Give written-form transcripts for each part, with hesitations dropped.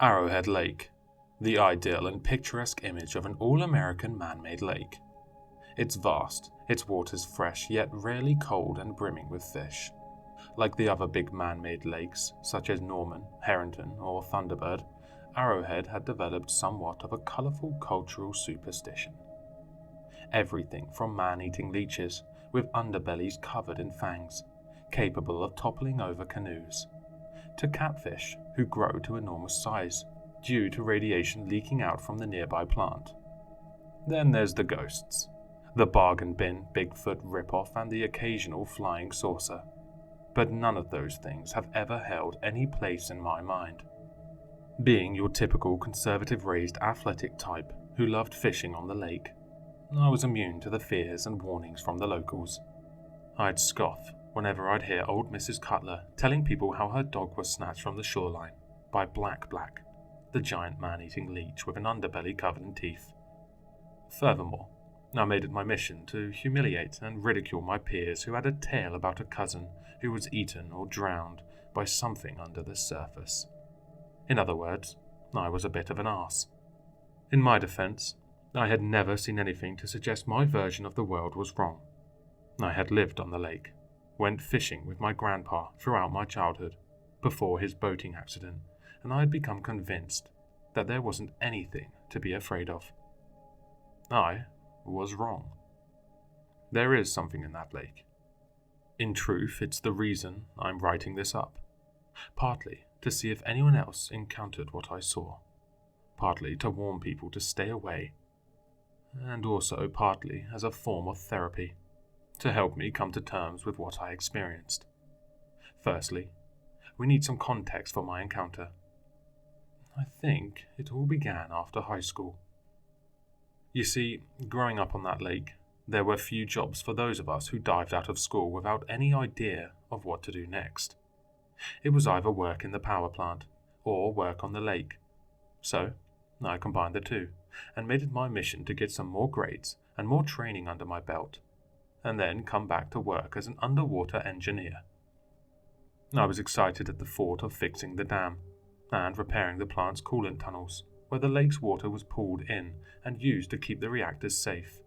Arrowhead Lake, the ideal and picturesque image of an all-American man-made lake. It's vast, its waters fresh yet rarely cold and brimming with fish. Like the other big man-made lakes, such as Norman, Harrington, or Thunderbird, Arrowhead had developed somewhat of a colourful cultural superstition. Everything from man-eating leeches, with underbellies covered in fangs, capable of toppling over canoes, to catfish who grow to enormous size due to radiation leaking out from the nearby plant. Then there's the ghosts, the bargain bin Bigfoot ripoff and the occasional flying saucer. But none of those things have ever held any place in my mind. Being your typical conservative-raised athletic type who loved fishing on the lake, I was immune to the fears and warnings from the locals. I'd scoff whenever I'd hear old Mrs. Cutler telling people how her dog was snatched from the shoreline by Black, the giant man-eating leech with an underbelly covered in teeth. Furthermore, I made it my mission to humiliate and ridicule my peers who had a tale about a cousin who was eaten or drowned by something under the surface. In other words, I was a bit of an arse. In my defense, I had never seen anything to suggest my version of the world was wrong. I had lived on the lake, went fishing with my grandpa throughout my childhood, before his boating accident, and I had become convinced that there wasn't anything to be afraid of. I was wrong. There is something in that lake. In truth, it's the reason I'm writing this up. Partly to see if anyone else encountered what I saw. Partly to warn people to stay away. And also partly as a form of therapy, to help me come to terms with what I experienced. Firstly, we need some context for my encounter. I think it all began after high school. You see, growing up on that lake, there were few jobs for those of us who dived out of school without any idea of what to do next. It was either work in the power plant or work on the lake. So, I combined the two and made it my mission to get some more grades and more training under my belt, and then come back to work as an underwater engineer. I was excited at the thought of fixing the dam and repairing the plant's coolant tunnels, where the lake's water was pulled in and used to keep the reactors safe.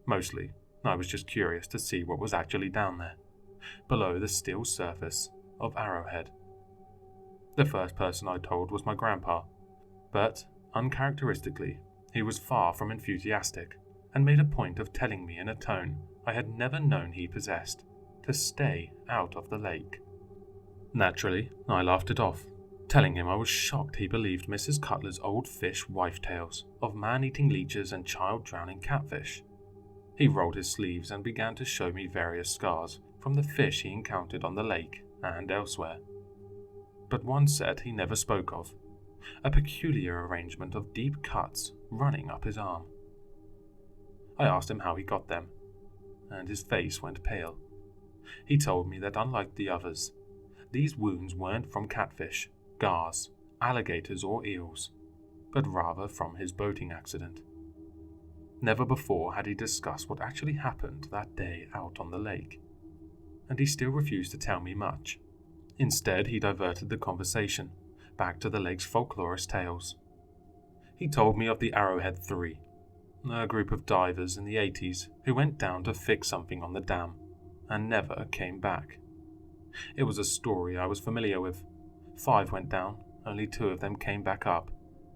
Mostly, I was just curious to see what was actually down there, below the still surface of Arrowhead. The first person I told was my grandpa, but uncharacteristically, he was far from enthusiastic and made a point of telling me in a tone I had never known he possessed to stay out of the lake. Naturally, I laughed it off, telling him I was shocked he believed Mrs. Cutler's old fish wife tales of man-eating leeches and child-drowning catfish. He rolled his sleeves and began to show me various scars from the fish he encountered on the lake and elsewhere. But one set he never spoke of, a peculiar arrangement of deep cuts running up his arm. I asked him how he got them, and his face went pale. He told me that unlike the others, these wounds weren't from catfish, gars, alligators or eels, but rather from his boating accident. Never before had he discussed what actually happened that day out on the lake, and he still refused to tell me much. Instead, he diverted the conversation back to the lake's folklorist tales. He told me of the Arrowhead 3, a group of divers in the 80s who went down to fix something on the dam and never came back. It was a story I was familiar with. 5 went down, only 2 of them came back up,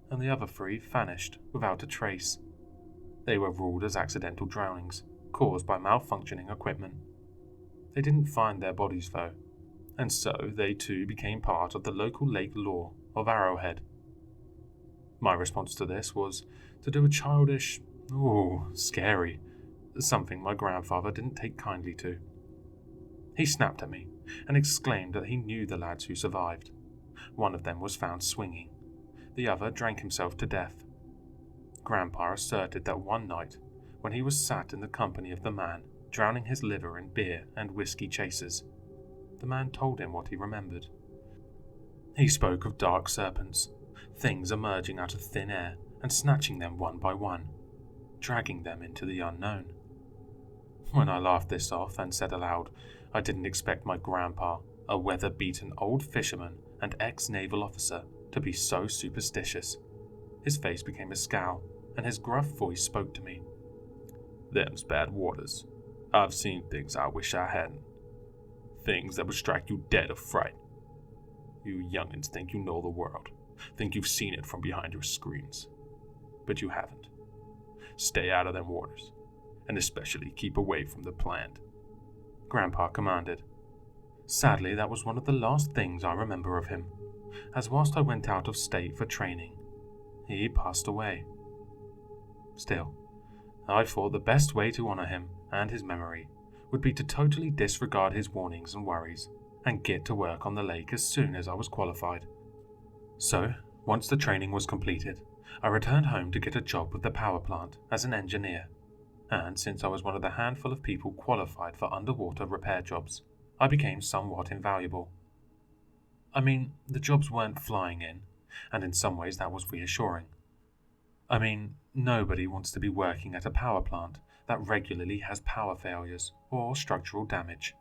and the other 3 vanished without a trace. They were ruled as accidental drownings, caused by malfunctioning equipment. They didn't find their bodies though, and so they too became part of the local lake lore of Arrowhead. My response to this was to do a childish, scary, something my grandfather didn't take kindly to. He snapped at me and exclaimed that he knew the lads who survived. One of them was found swinging. The other drank himself to death. Grandpa asserted that one night, when he was sat in the company of the man drowning his liver in beer and whiskey chasers, the man told him what he remembered. He spoke of dark serpents, things emerging out of thin air and snatching them one by one, dragging them into the unknown. When I laughed this off and said aloud I didn't expect my grandpa, a weather-beaten old fisherman and ex-naval officer, to be so superstitious. His face became a scowl, and his gruff voice spoke to me. Them's bad waters. I've seen things I wish I hadn't. Things that would strike you dead of fright. You young'uns think you know the world, think you've seen it from behind your screens. But you haven't. Stay out of them waters, and especially keep away from the plant, Grandpa commanded. Sadly, that was one of the last things I remember of him, as whilst I went out of state for training, he passed away. Still, I thought the best way to honour him and his memory would be to totally disregard his warnings and worries and get to work on the lake as soon as I was qualified. So, once the training was completed, I returned home to get a job with the power plant as an engineer, and since I was one of the handful of people qualified for underwater repair jobs, I became somewhat invaluable. I mean, the jobs weren't flying in, and in some ways that was reassuring. I mean, nobody wants to be working at a power plant that regularly has power failures or structural damage.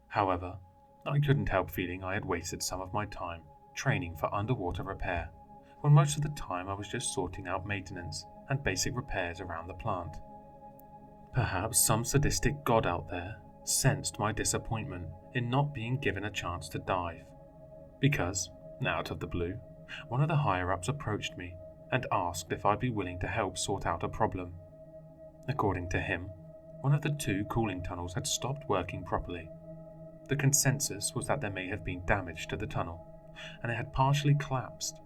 However, I couldn't help feeling I had wasted some of my time training for underwater repair, when most of the time I was just sorting out maintenance and basic repairs around the plant. Perhaps some sadistic god out there sensed my disappointment in not being given a chance to dive, because, out of the blue, one of the higher-ups approached me and asked if I'd be willing to help sort out a problem. According to him, one of the 2 cooling tunnels had stopped working properly. The consensus was that there may have been damage to the tunnel, and it had partially collapsed.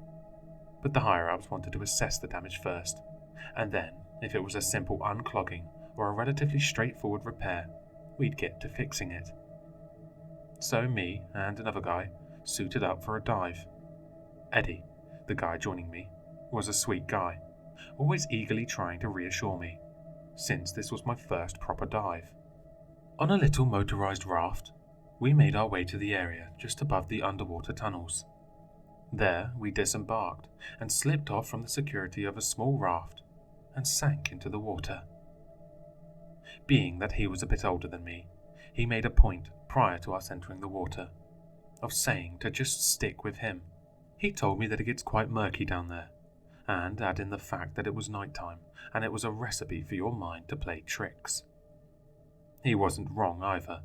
But the higher-ups wanted to assess the damage first, and then, if it was a simple unclogging or a relatively straightforward repair, we'd get to fixing it. So me and another guy suited up for a dive. Eddie, the guy joining me, was a sweet guy, always eagerly trying to reassure me, since this was my first proper dive. On a little motorized raft, we made our way to the area just above the underwater tunnels. There we disembarked and slipped off from the security of a small raft and sank into the water. Being that he was a bit older than me, he made a point, prior to us entering the water, of saying to just stick with him. He told me that it gets quite murky down there, and add in the fact that it was nighttime and it was a recipe for your mind to play tricks. He wasn't wrong either,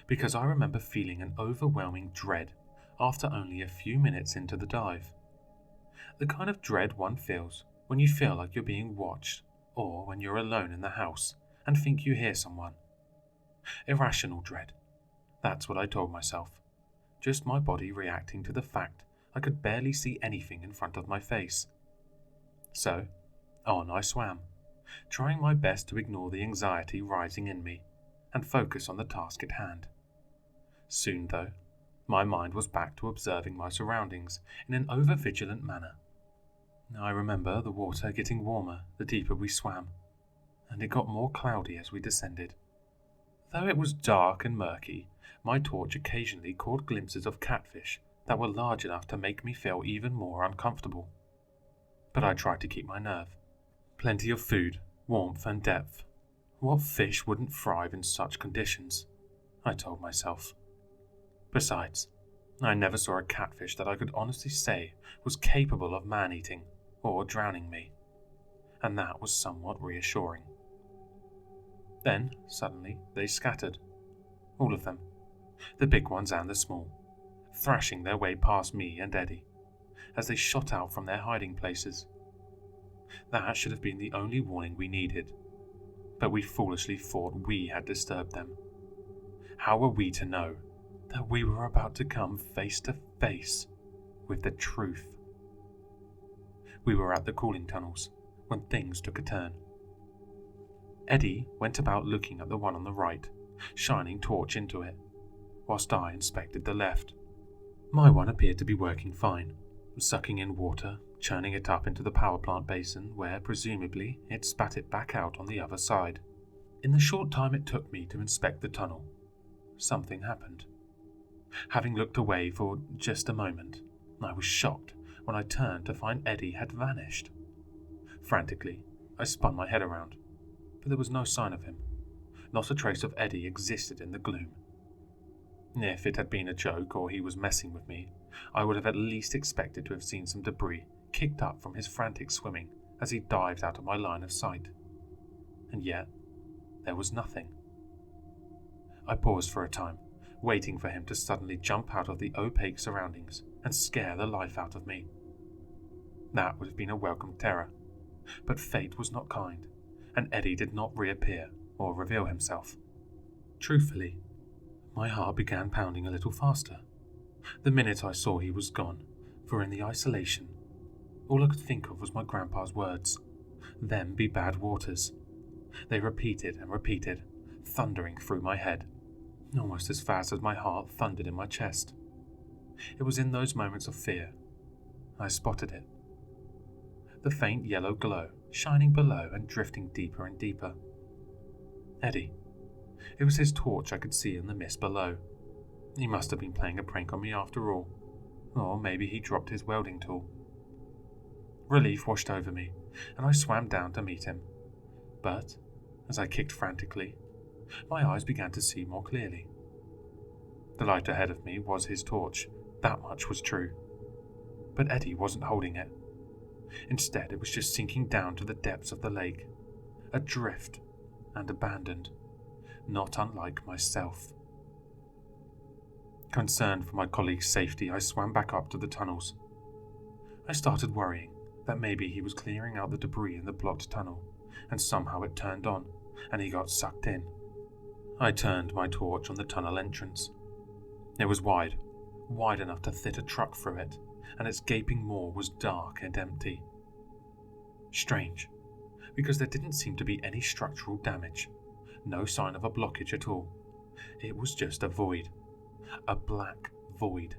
because I remember feeling an overwhelming dread after only a few minutes into the dive. The kind of dread one feels when you feel like you're being watched, or when you're alone in the house and think you hear someone. Irrational dread. That's what I told myself. Just my body reacting to the fact I could barely see anything in front of my face. So, on I swam, trying my best to ignore the anxiety rising in me and focus on the task at hand. Soon, though, my mind was back to observing my surroundings in an over-vigilant manner. I remember the water getting warmer the deeper we swam, and it got more cloudy as we descended. Though it was dark and murky, my torch occasionally caught glimpses of catfish that were large enough to make me feel even more uncomfortable. But I tried to keep my nerve. Plenty of food, warmth and depth. What fish wouldn't thrive in such conditions? I told myself. Besides, I never saw a catfish that I could honestly say was capable of man-eating or drowning me, and that was somewhat reassuring. Then, suddenly, they scattered. All of them, the big ones and the small, thrashing their way past me and Eddie, as they shot out from their hiding places. That should have been the only warning we needed, but we foolishly thought we had disturbed them. How were we to know that we were about to come face to face with the truth? We were at the cooling tunnels when things took a turn. Eddie went about looking at the one on the right, shining torch into it, whilst I inspected the left. My one appeared to be working fine, sucking in water, churning it up into the power plant basin where, presumably, it spat it back out on the other side. In the short time it took me to inspect the tunnel, something happened. Having looked away for just a moment, I was shocked when I turned to find Eddie had vanished. Frantically, I spun my head around, but there was no sign of him. Not a trace of Eddie existed in the gloom. If it had been a joke or he was messing with me, I would have at least expected to have seen some debris kicked up from his frantic swimming as he dived out of my line of sight. And yet, there was nothing. I paused for a time, waiting for him to suddenly jump out of the opaque surroundings and scare the life out of me. That would have been a welcome terror, but fate was not kind, and Eddie did not reappear or reveal himself. Truthfully, my heart began pounding a little faster the minute I saw he was gone, for in the isolation, all I could think of was my grandpa's words, "Them be bad waters." They repeated and repeated, thundering through my head, almost as fast as my heart thundered in my chest. It was in those moments of fear I spotted it. The faint yellow glow shining below and drifting deeper and deeper. Eddie. It was his torch I could see in the mist below. He must have been playing a prank on me after all. Or maybe he dropped his welding tool. Relief washed over me, and I swam down to meet him. But, as I kicked frantically, my eyes began to see more clearly. The light ahead of me was his torch, that much was true. But Eddie wasn't holding it. Instead, it was just sinking down to the depths of the lake, adrift and abandoned, not unlike myself. Concerned for my colleague's safety, I swam back up to the tunnels. I started worrying that maybe he was clearing out the debris in the blocked tunnel, and somehow it turned on, and he got sucked in. I turned my torch on the tunnel entrance. It was wide enough to fit a truck through it, and its gaping maw was dark and empty. Strange, because there didn't seem to be any structural damage, no sign of a blockage at all. It was just a void, a black void,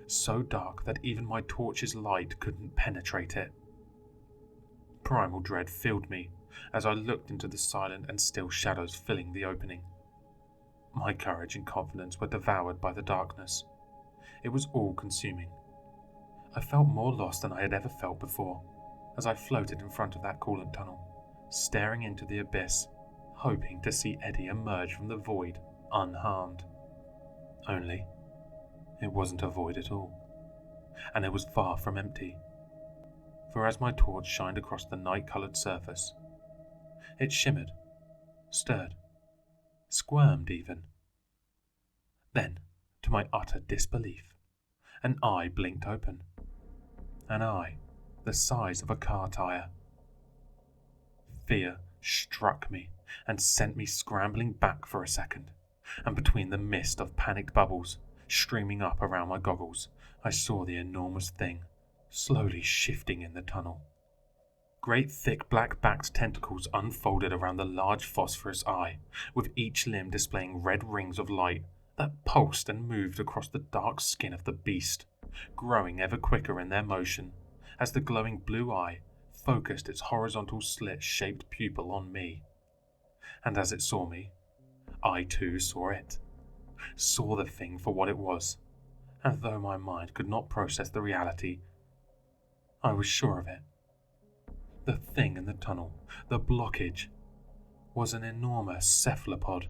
so dark that even my torch's light couldn't penetrate it. Primal dread filled me as I looked into the silent and still shadows filling the opening. My courage and confidence were devoured by the darkness. It was all-consuming. I felt more lost than I had ever felt before, as I floated in front of that coolant tunnel, staring into the abyss, hoping to see Eddie emerge from the void unharmed. Only, it wasn't a void at all, and it was far from empty. For as my torch shined across the night-coloured surface, it shimmered, stirred, squirmed even. Then, to my utter disbelief, an eye blinked open. An eye the size of a car tire. Fear struck me and sent me scrambling back for a second, and between the mist of panicked bubbles streaming up around my goggles, I saw the enormous thing slowly shifting in the tunnel. Great thick black-backed tentacles unfolded around the large phosphorus eye, with each limb displaying red rings of light that pulsed and moved across the dark skin of the beast, growing ever quicker in their motion as the glowing blue eye focused its horizontal slit-shaped pupil on me. And as it saw me, I too saw it, saw the thing for what it was, and though my mind could not process the reality, I was sure of it. The thing in the tunnel, the blockage, was an enormous cephalopod,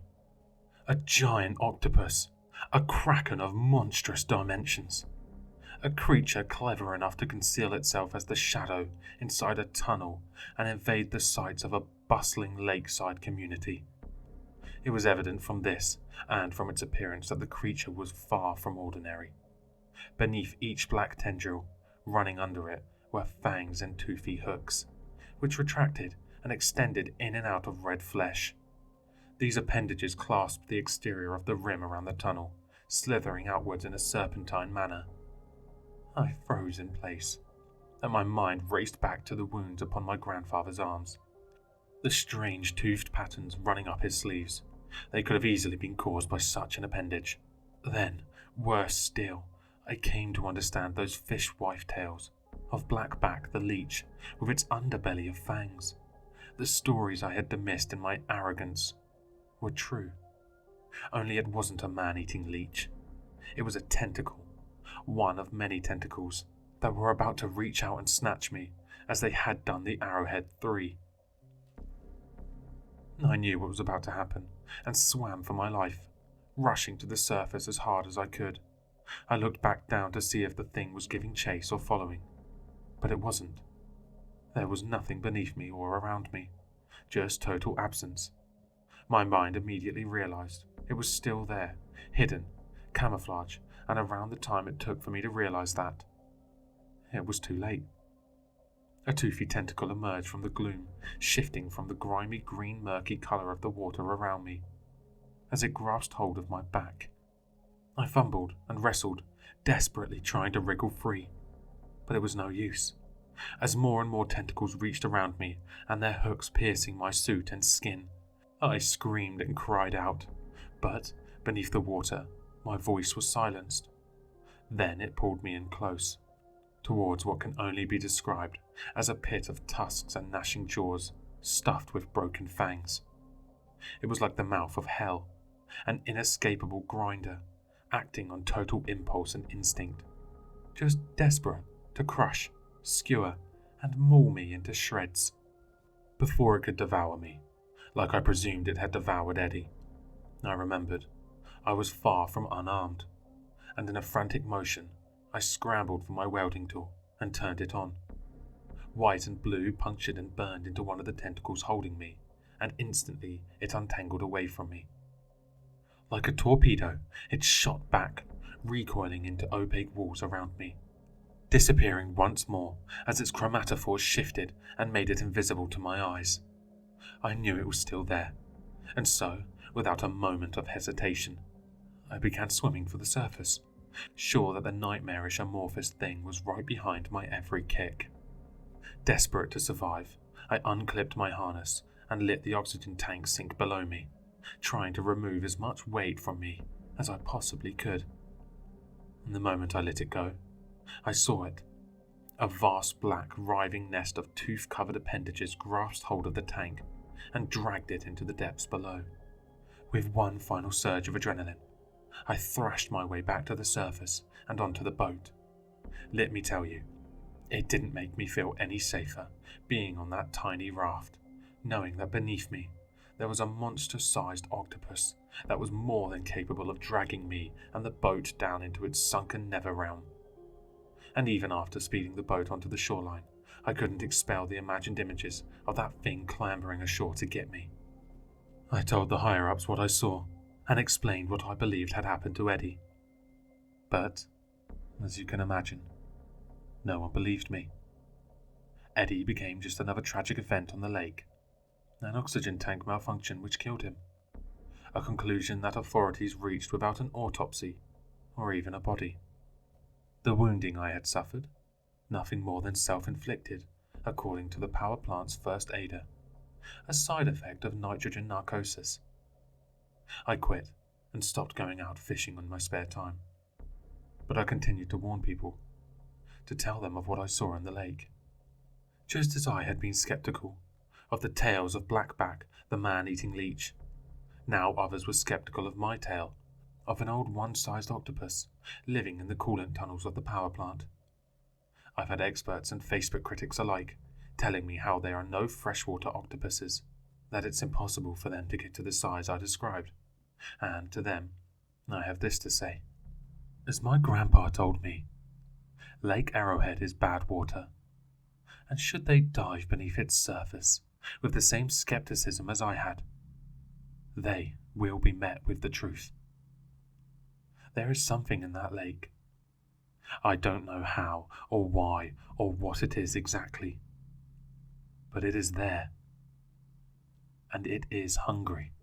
a giant octopus, a kraken of monstrous dimensions, a creature clever enough to conceal itself as the shadow inside a tunnel and invade the sights of a bustling lakeside community. It was evident from this, and from its appearance, that the creature was far from ordinary. Beneath each black tendril, running under it, were fangs and toothy hooks, which retracted and extended in and out of red flesh. These appendages clasped the exterior of the rim around the tunnel, slithering outwards in a serpentine manner. I froze in place, and my mind raced back to the wounds upon my grandfather's arms. The strange toothed patterns running up his sleeves. They could have easily been caused by such an appendage. Then, worse still, I came to understand those fish-wife tales of Blackback the leech with its underbelly of fangs. The stories I had dismissed in my arrogance were true. Only it wasn't a man-eating leech. It was a tentacle, one of many tentacles that were about to reach out and snatch me as they had done the Arrowhead 3. I knew what was about to happen and swam for my life, rushing to the surface as hard as I could. I looked back down to see if the thing was giving chase or following, but it wasn't. There was nothing beneath me or around me, just total absence. My mind immediately realized it was still there, hidden, camouflage, and around the time it took for me to realize that, it was too late. A toothy tentacle emerged from the gloom, shifting from the grimy green murky colour of the water around me, as it grasped hold of my back. I fumbled and wrestled, desperately trying to wriggle free, but it was no use, as more and more tentacles reached around me and their hooks piercing my suit and skin. I screamed and cried out, but beneath the water, my voice was silenced. Then it pulled me in close, towards what can only be described as a pit of tusks and gnashing jaws stuffed with broken fangs. It was like the mouth of hell, an inescapable grinder, acting on total impulse and instinct, just desperate to crush, skewer, and maul me into shreds. Before it could devour me, like I presumed it had devoured Eddie, I remembered I was far from unarmed, and in a frantic motion, I scrambled for my welding tool and turned it on. White and blue punctured and burned into one of the tentacles holding me, and instantly it untangled away from me. Like a torpedo, it shot back, recoiling into opaque walls around me, disappearing once more as its chromatophore shifted and made it invisible to my eyes. I knew it was still there, and so, without a moment of hesitation, I began swimming for the surface, sure that the nightmarish amorphous thing was right behind my every kick. Desperate to survive, I unclipped my harness and let the oxygen tank sink below me, trying to remove as much weight from me as I possibly could. And the moment I let it go, I saw it. A vast black, writhing nest of tooth-covered appendages grasped hold of the tank and dragged it into the depths below. With one final surge of adrenaline, I thrashed my way back to the surface and onto the boat. Let me tell you, it didn't make me feel any safer being on that tiny raft, knowing that beneath me there was a monster-sized octopus that was more than capable of dragging me and the boat down into its sunken nether realm. And even after speeding the boat onto the shoreline, I couldn't expel the imagined images of that thing clambering ashore to get me. I told the higher-ups what I saw and explained what I believed had happened to Eddie. But, as you can imagine, no one believed me. Eddie became just another tragic event on the lake, an oxygen tank malfunction which killed him, a conclusion that authorities reached without an autopsy or even a body. The wounding I had suffered, nothing more than self-inflicted, according to the power plant's first aider, a side effect of nitrogen narcosis. I quit and stopped going out fishing on my spare time, but I continued to warn people, to tell them of what I saw in the lake. Just as I had been skeptical of the tales of Blackback, the man-eating leech, now others were skeptical of my tale of an old one-sized octopus living in the coolant tunnels of the power plant. I've had experts and Facebook critics alike telling me how there are no freshwater octopuses, that it's impossible for them to get to the size I described, and to them, I have this to say. As my grandpa told me, Lake Arrowhead is bad water, and should they dive beneath its surface with the same skepticism as I had, they will be met with the truth. There is something in that lake. I don't know how or why or what it is exactly, but it is there, and it is hungry.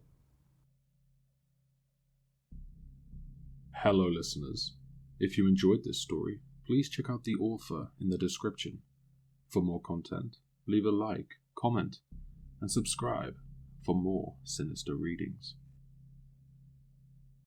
Hello, listeners. If you enjoyed this story, please check out the author in the description. For more content, leave a like, comment, and subscribe for more sinister readings.